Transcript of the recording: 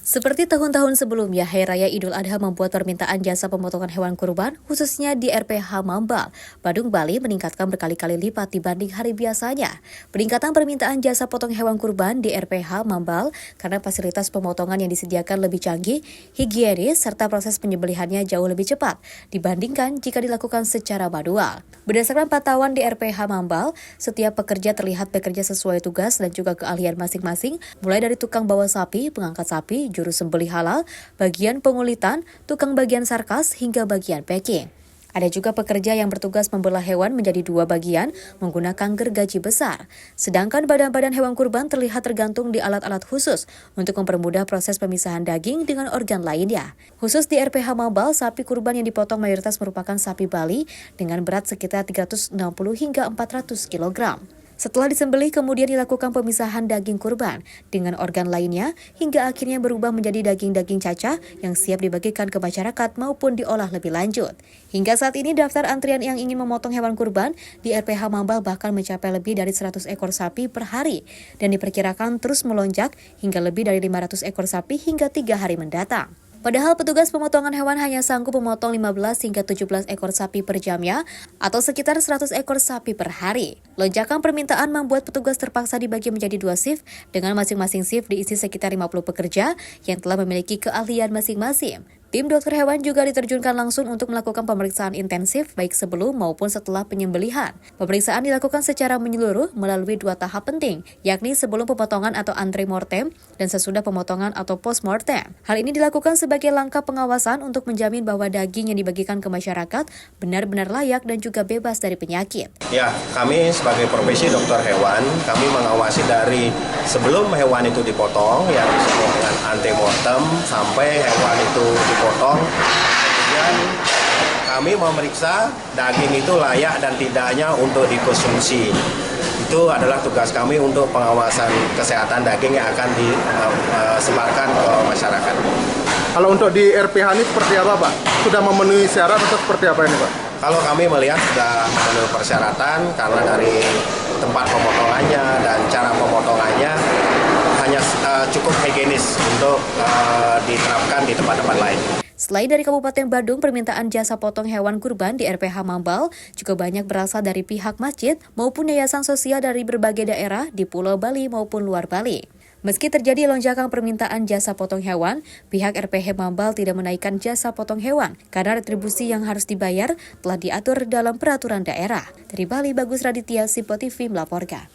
Seperti tahun-tahun sebelumnya, Hari Raya Idul Adha membuat permintaan jasa pemotongan hewan kurban, khususnya di RPH Mambal, Badung, Bali meningkatkan berkali-kali lipat dibanding hari biasanya. Peningkatan permintaan jasa potong hewan kurban di RPH Mambal karena fasilitas pemotongan yang disediakan lebih canggih, higienis, serta proses penyembelihannya jauh lebih cepat dibandingkan jika dilakukan secara manual. Berdasarkan pantauan di RPH Mambal, setiap pekerja terlihat bekerja sesuai tugas dan juga keahlian masing-masing, mulai dari tukang bawa sapi, pengangkat sapi, juru sembelih halal, bagian pengulitan, tukang bagian sarkas, hingga bagian packing. Ada juga pekerja yang bertugas membelah hewan menjadi 2 bagian menggunakan gergaji besar. Sedangkan badan-badan hewan kurban terlihat tergantung di alat-alat khusus untuk mempermudah proses pemisahan daging dengan organ lainnya. Khusus di RPH Mambal, sapi kurban yang dipotong mayoritas merupakan sapi Bali dengan berat sekitar 360 hingga 400 kg. Setelah disembelih, kemudian dilakukan pemisahan daging kurban dengan organ lainnya hingga akhirnya berubah menjadi daging-daging cacah yang siap dibagikan ke masyarakat maupun diolah lebih lanjut. Hingga saat ini daftar antrian yang ingin memotong hewan kurban di RPH Mambal bahkan mencapai lebih dari 100 ekor sapi per hari dan diperkirakan terus melonjak hingga lebih dari 500 ekor sapi hingga 3 hari mendatang. Padahal petugas pemotongan hewan hanya sanggup memotong 15 hingga 17 ekor sapi per jamnya atau sekitar 100 ekor sapi per hari. Lonjakan permintaan membuat petugas terpaksa dibagi menjadi 2 shift dengan masing-masing shift diisi sekitar 50 pekerja yang telah memiliki keahlian masing-masing. Tim dokter hewan juga diterjunkan langsung untuk melakukan pemeriksaan intensif baik sebelum maupun setelah penyembelihan. Pemeriksaan dilakukan secara menyeluruh melalui 2 tahap penting, yakni sebelum pemotongan atau antemortem dan sesudah pemotongan atau postmortem. Hal ini dilakukan sebagai langkah pengawasan untuk menjamin bahwa daging yang dibagikan ke masyarakat benar-benar layak dan juga bebas dari penyakit. Ya, kami sebagai profesi dokter hewan, kami mengawasi dari sebelum hewan itu dipotong, yang disebut dengan antemortem, sampai hewan itu dipotong. Kemudian kami memeriksa daging itu layak dan tidaknya untuk dikonsumsi. Itu adalah tugas kami untuk pengawasan kesehatan daging yang akan disebarkan ke masyarakat. Kalau untuk di RPH ini seperti apa, Pak? Sudah memenuhi syarat atau seperti apa ini, Pak? Kalau kami melihat sudah memenuhi persyaratan karena dari tempat pemotongannya dan cara pemotongannya hanya cukup higienis untuk diterapkan di tempat-tempat lain. Selain dari Kabupaten Badung, permintaan jasa potong hewan kurban di RPH Mambal juga banyak berasal dari pihak masjid maupun yayasan sosial dari berbagai daerah di Pulau Bali maupun luar Bali. Meski terjadi lonjakan permintaan jasa potong hewan, pihak RPH Mambal tidak menaikkan jasa potong hewan karena retribusi yang harus dibayar telah diatur dalam peraturan daerah. Dari Bali, Bagus Raditya, Sipo TV melaporkan.